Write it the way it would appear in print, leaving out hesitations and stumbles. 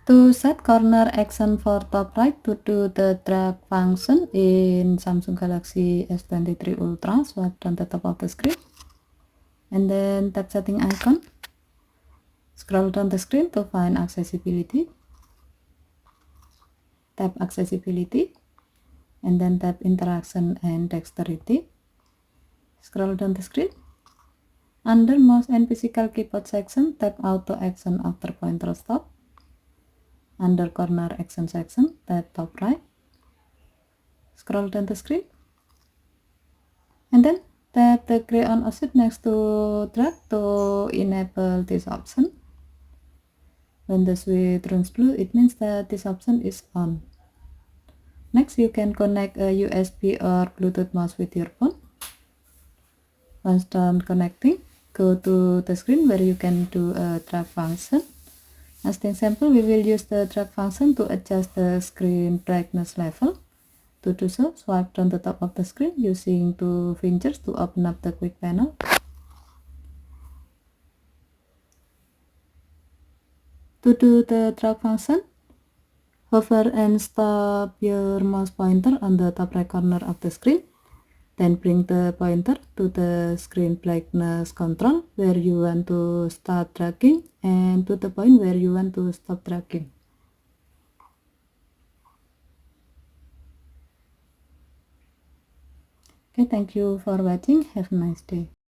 To set corner action for top right, to do the drag function in Samsung Galaxy S23 Ultra, swipe on the top of the screen and then tap setting icon. Scroll down the screen to find accessibility. Tap accessibility and then tap interaction and dexterity. Scroll down the screen. Under mouse and physical keyboard section, tap auto action after pointer stop. Under corner action section, tap top right. Scroll down the screen and then tap the gray on offset next to drag to enable this option. When the switch turns blue, it means that this option is on. Next, you can connect a USB or Bluetooth mouse with your phone. Once done connecting, go to the screen where you can do a drag function. As an example, we will use the drag function to adjust the screen brightness level. To do so, swipe down the top of the screen using two fingers to open up the quick panel. To do the drag function, hover and stop your mouse pointer on the top right corner of the screen. Then bring the pointer to the screen brightness control where you want to start dragging and to the point where you want to stop dragging. Okay, thank you for watching. Have a nice day.